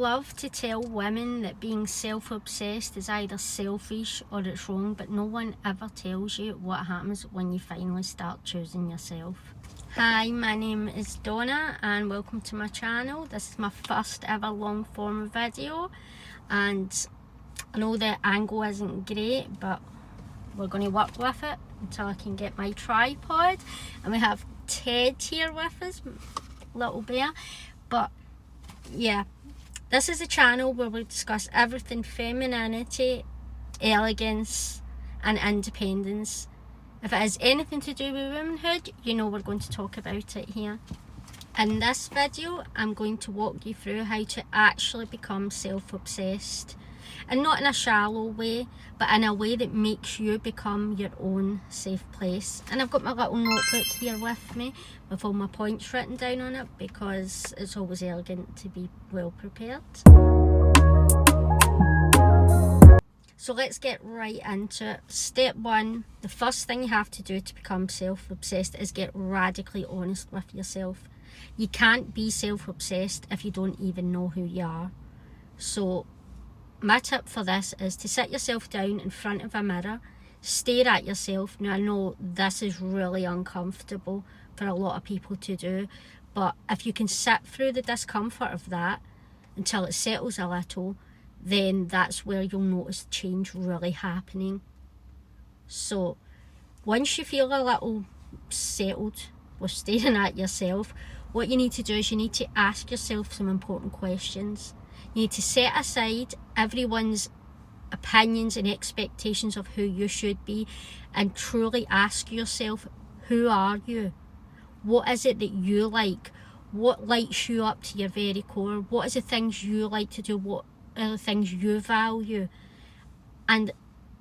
love to tell women that being self-obsessed is either selfish or it's wrong, but no one ever tells you what happens when you finally start choosing yourself. Hi, my name is Donna and welcome to my channel. This is my first ever long form video, and I know the angle isn't great, but we're going to work with it until I can get my tripod. And we have Ted here with us, little bear. But yeah, this is a channel where we discuss everything femininity, elegance and independence. If it has anything to do with womanhood, you know we're going to talk about it here. In this video, I'm going to walk you through how to actually become self-obsessed. And not in a shallow way, but in a way that makes you become your own safe place. And I've got my little notebook here with me with all my points written down on it, because it's always elegant to be well prepared. So let's get right into it. Step one, the first thing you have to do to become self-obsessed is get radically honest with yourself. You can't be self-obsessed if you don't even know who you are. So my tip for this is to sit yourself down in front of a mirror, stare at yourself. Now I know this is really uncomfortable for a lot of people to do, but if you can sit through the discomfort of that until it settles a little, then that's where you'll notice change really happening. So once you feel a little settled with staring at yourself, what you need to do is you need to ask yourself some important questions. You need to set aside everyone's opinions and expectations of who you should be and truly ask yourself, who are you? What is it that you like? What lights you up to your very core? What is the things you like to do? What are the things you value? And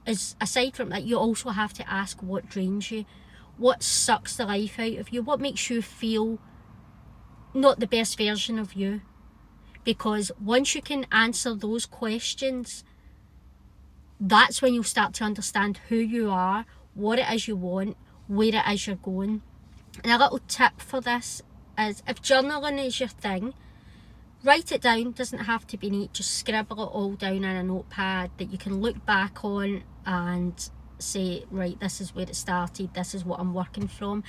aside from that, you also have to ask what drains you. What sucks the life out of you? What makes you feel not the best version of you? Because once you can answer those questions, that's when you'll start to understand who you are, what it is you want, where it is you're going. And a little tip for this is, if journaling is your thing, write it down. It doesn't have to be neat, just scribble it all down in a notepad that you can look back on and say, right, this is where it started, this is what I'm working from.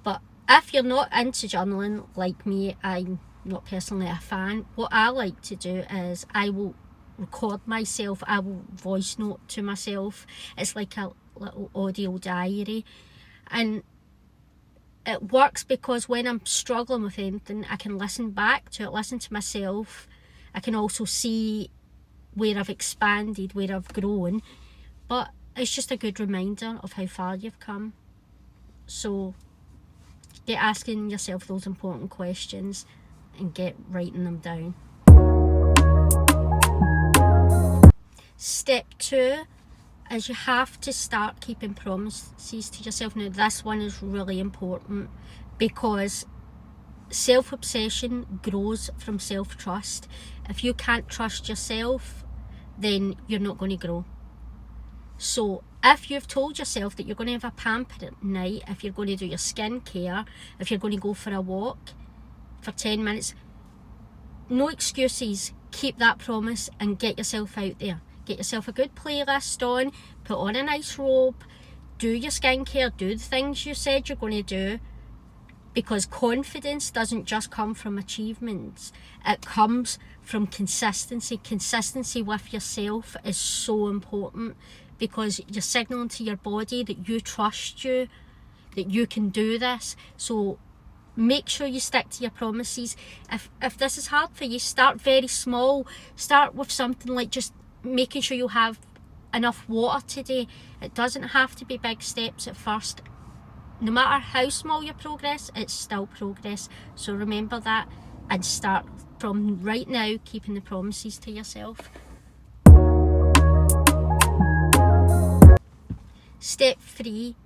But if you're not into journaling like me, I'm not personally a fan, what I like to do is I will record myself, I will voice note to myself. It's like a little audio diary, and it works because when I'm struggling with anything, I can listen back to it, listen to myself. I can also see where I've expanded, where I've grown, but it's just a good reminder of how far you've come. So get asking yourself those important questions and get writing them down. Step two is you have to start keeping promises to yourself. Now this one is really important because self-obsession grows from self-trust. If you can't trust yourself, then you're not going to grow. So if you've told yourself that you're going to have a pamper at night, if you're going to do your skincare, if you're going to go for a walk for 10 minutes, no excuses. Keep that promise and get yourself out there. Get yourself a good playlist on, put on a nice robe, do your skincare, do the things you said you're going to do, because confidence doesn't just come from achievements, it comes from consistency. Consistency with yourself is so important, because you're signaling to your body that you trust you, that you can do this. So make sure you stick to your promises. If this is hard for you, start very small. Start with something like just making sure you have enough water today. It doesn't have to be big steps at first. No matter how small your progress, it's still progress. So remember that and start from right now keeping the promises to yourself. Step three,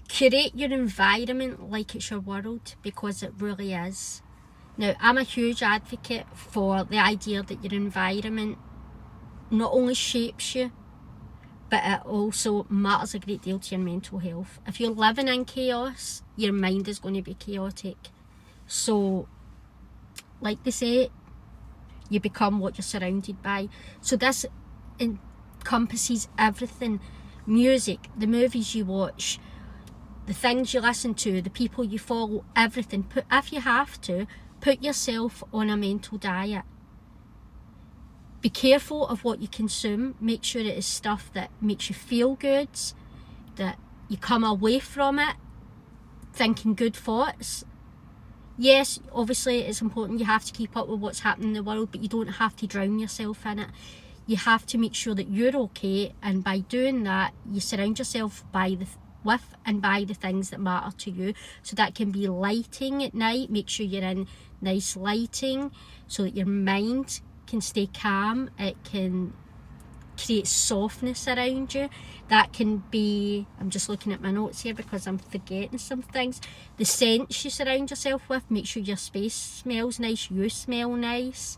curate your environment like it's your world, because it really is. Now, I'm a huge advocate for the idea that your environment not only shapes you, but it also matters a great deal to your mental health. If you're living in chaos, your mind is going to be chaotic. So, like they say, You become what you're surrounded by. So this encompasses everything. Music, the movies you watch, the things you listen to, the people you follow, everything. If you have to, put yourself on a mental diet. Be careful of what you consume. Make sure it is stuff that makes you feel good, that you come away from it thinking good thoughts. Yes, obviously it's important you have to keep up with what's happening in the world, but you don't have to drown yourself in it. You have to make sure that you're okay, and by doing that, you surround yourself with and by the things that matter to you. So that can be lighting at night. Make sure you're in nice lighting so that your mind can stay calm. It can create softness around you. That can be, I'm just looking at my notes here because I'm forgetting some things. The scents you surround yourself with. Make sure your space smells nice, you smell nice.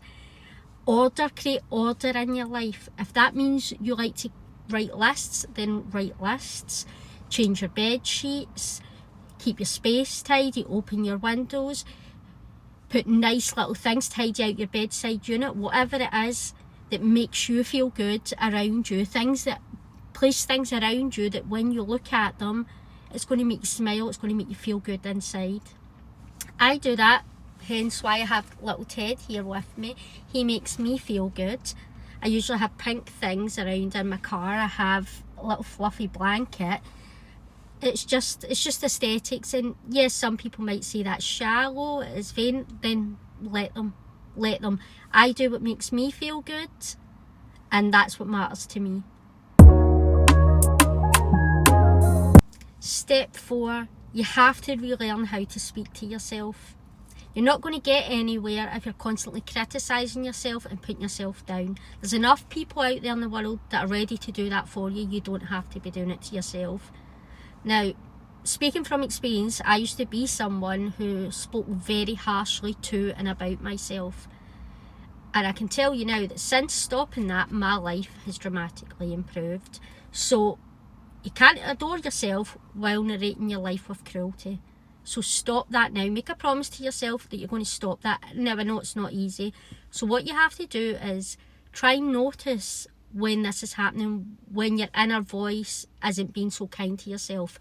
Create order in your life. If that means you like to write lists, then write lists. Change your bed sheets, keep your space tidy, open your windows, put nice little things, tidy out your bedside unit, whatever it is that makes you feel good around you. Place things around you that when you look at them, it's going to make you smile, it's going to make you feel good inside. I do that, hence why I have little Ted here with me. He makes me feel good. I usually have pink things around in my car. I have a little fluffy blanket. It's just aesthetics, and yes, some people might say that's shallow, it's vain. Then let them. I do what makes me feel good, and that's what matters to me. Step 4, you have to relearn how to speak to yourself. You're not going to get anywhere if you're constantly criticising yourself and putting yourself down. There's enough people out there in the world that are ready to do that for you. You don't have to be doing it to yourself. Now, speaking from experience, I used to be someone who spoke very harshly to and about myself. And I can tell you now that since stopping that, my life has dramatically improved. So you can't adore yourself while narrating your life with cruelty. So stop that now. Make a promise to yourself that you're going to stop that. Now, I know it's not easy. So what you have to do is try and notice when this is happening, when your inner voice isn't being so kind to yourself.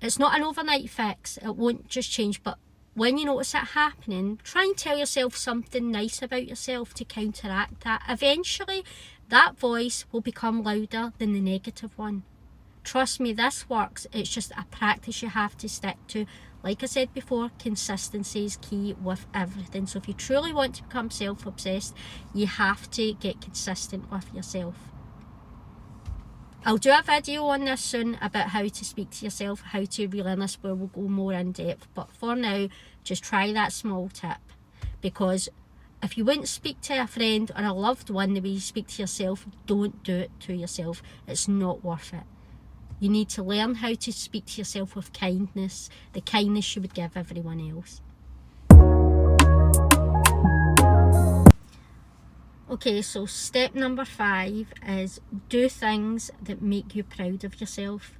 It's not an overnight fix. It won't just change. But when you notice it happening, try and tell yourself something nice about yourself to counteract that. Eventually, that voice will become louder than the negative one. Trust me, this works. It's just a practice you have to stick to. Like I said before, consistency is key with everything. So if you truly want to become self-obsessed, you have to get consistent with yourself. I'll do a video on this soon about how to speak to yourself, how to relearn this, where we'll go more in depth. But for now, just try that small tip. Because if you wouldn't speak to a friend or a loved one the way you speak to yourself, don't do it to yourself. It's not worth it. You need to learn how to speak to yourself with kindness, the kindness you would give everyone else. Okay, so step number 5 is do things that make you proud of yourself.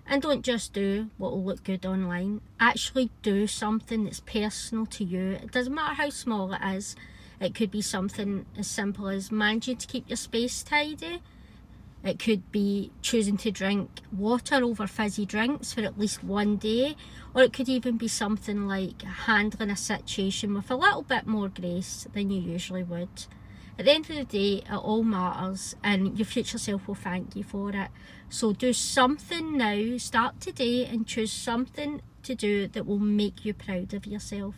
And don't just do what will look good online. Actually do something that's personal to you. It doesn't matter how small it is. It could be something as simple as managing to keep your space tidy. It could be choosing to drink water over fizzy drinks for at least one day. Or it could even be something like handling a situation with a little bit more grace than you usually would. At the end of the day, it all matters, and your future self will thank you for it. So do something now, start today, and choose something to do that will make you proud of yourself.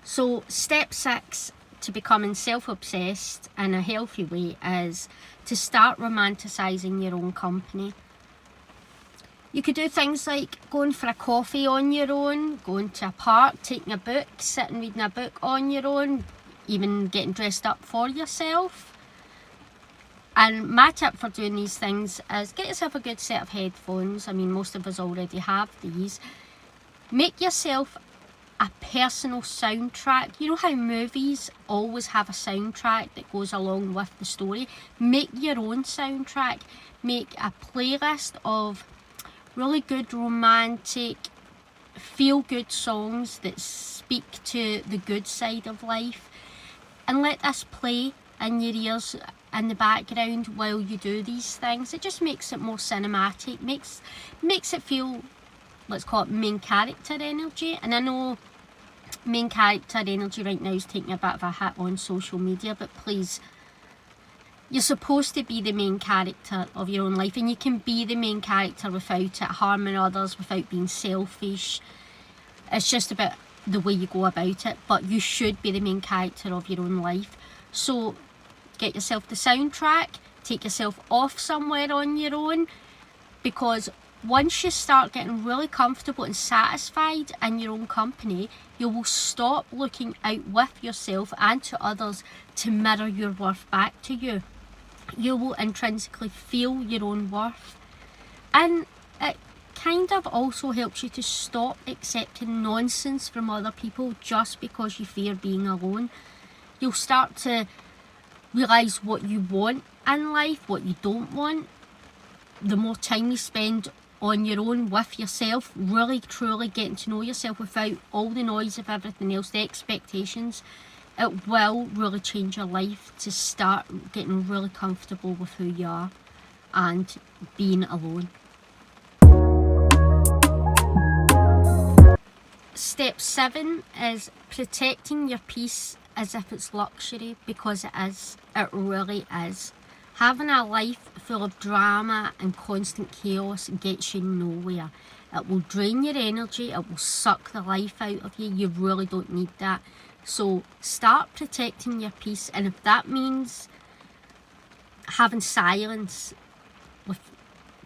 So step 6 to becoming self-obsessed in a healthy way is to start romanticising your own company. You could do things like going for a coffee on your own, going to a park, taking a book, sitting reading a book on your own, even getting dressed up for yourself. And my tip for doing these things is get yourself a good set of headphones. I mean, most of us already have these. Make yourself a personal soundtrack. You know how movies always have a soundtrack that goes along with the story? Make your own soundtrack. Make a playlist of really good romantic feel-good songs that speak to the good side of life, and let this play in your ears in the background while you do these things. It just makes it more cinematic, makes it feel, let's call it main character energy. And I know main character energy right now is taking a bit of a hit on social media, but please, you're supposed to be the main character of your own life, and you can be the main character without it harming others, without being selfish. It's just about the way you go about it, but you should be the main character of your own life. So get yourself the soundtrack, take yourself off somewhere on your own, because once you start getting really comfortable and satisfied in your own company, you will stop looking out with yourself and to others to mirror your worth back to you. You will intrinsically feel your own worth, and it kind of also helps you to stop accepting nonsense from other people just because you fear being alone. You'll start to realise what you want in life, what you don't want. The more time you spend on your own with yourself, really truly getting to know yourself without all the noise of everything else, the expectations, it will really change your life to start getting really comfortable with who you are and being alone. Step 7 is protecting your peace as if it's luxury, because it is. It really is. Having a life full of drama and constant chaos gets you nowhere. It will drain your energy, it will suck the life out of you. You really don't need that. So start protecting your peace, and if that means having silence with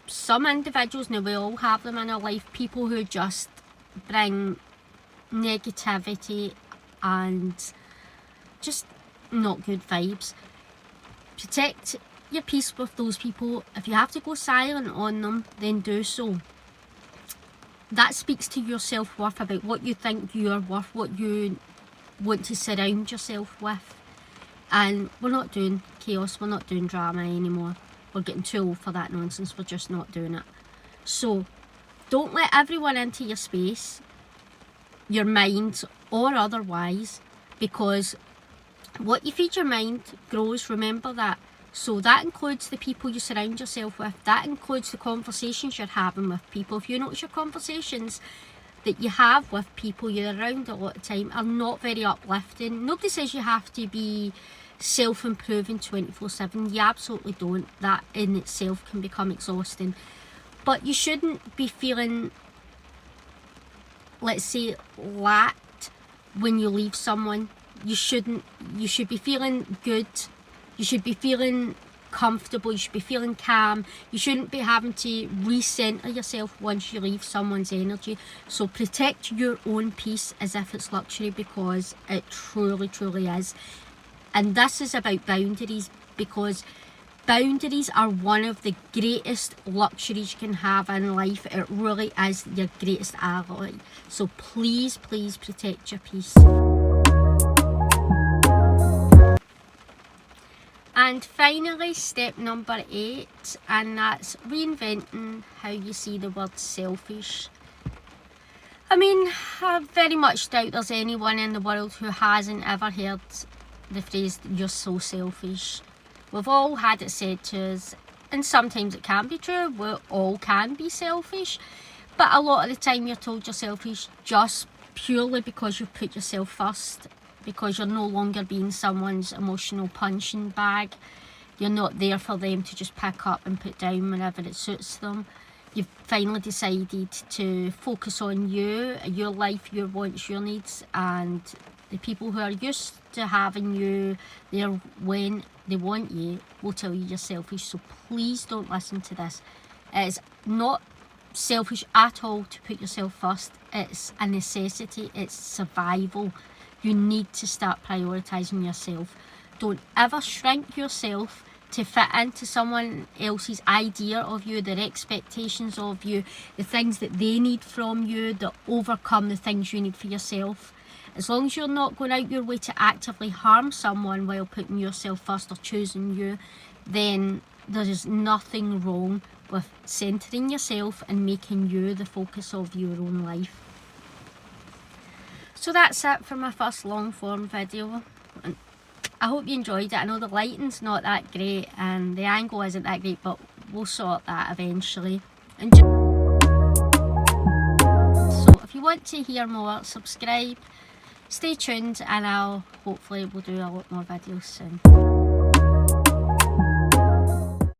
some individuals, now we all have them in our life, people who just bring negativity and just not good vibes. Protect your peace with those people. If you have to go silent on them, then do so. That speaks to your self-worth, about what you think you're worth, what you want to surround yourself with. And we're not doing chaos, we're not doing drama anymore. We're getting too old for that nonsense, we're just not doing it. So don't let everyone into your space, your mind or otherwise, because what you feed your mind grows, remember that. So that includes the people you surround yourself with, that includes the conversations you're having with people. If you notice your conversations that you have with people you're around a lot of time are not very uplifting. Nobody says you have to be self-improving 24/7. You absolutely don't. That in itself can become exhausting. But you shouldn't be feeling, let's say, lacked when you leave someone. You should be feeling good. You should be feeling comfortable, you should be feeling calm. You shouldn't be having to recenter yourself once you leave someone's energy. So protect your own peace as if it's luxury, because it truly, truly is. And this is about boundaries, because boundaries are one of the greatest luxuries you can have in life. It really is your greatest ally. So please, please protect your peace. And finally, step number 8, and that's reinventing how you see the word selfish. I mean, I very much doubt there's anyone in the world who hasn't ever heard the phrase, "you're so selfish." We've all had it said to us, and sometimes it can be true, we all can be selfish, but a lot of the time you're told you're selfish just purely because you put yourself first, because you're no longer being someone's emotional punching bag. You're not there for them to just pick up and put down whenever it suits them. You've finally decided to focus on you, your life, your wants, your needs, and the people who are used to having you there when they want you will tell you you're selfish. So please don't listen to this. It is not selfish at all to put yourself first. It's a necessity, it's survival. You need to start prioritising yourself. Don't ever shrink yourself to fit into someone else's idea of you, their expectations of you, the things that they need from you that overcome the things you need for yourself. As long as you're not going out your way to actively harm someone while putting yourself first or choosing you, then there is nothing wrong with centering yourself and making you the focus of your own life. So that's it for my first long form video. I hope you enjoyed it. I know the lighting's not that great and the angle isn't that great, but we'll sort that eventually. So if you want to hear more, subscribe, stay tuned, and I'll hopefully will do a lot more videos soon.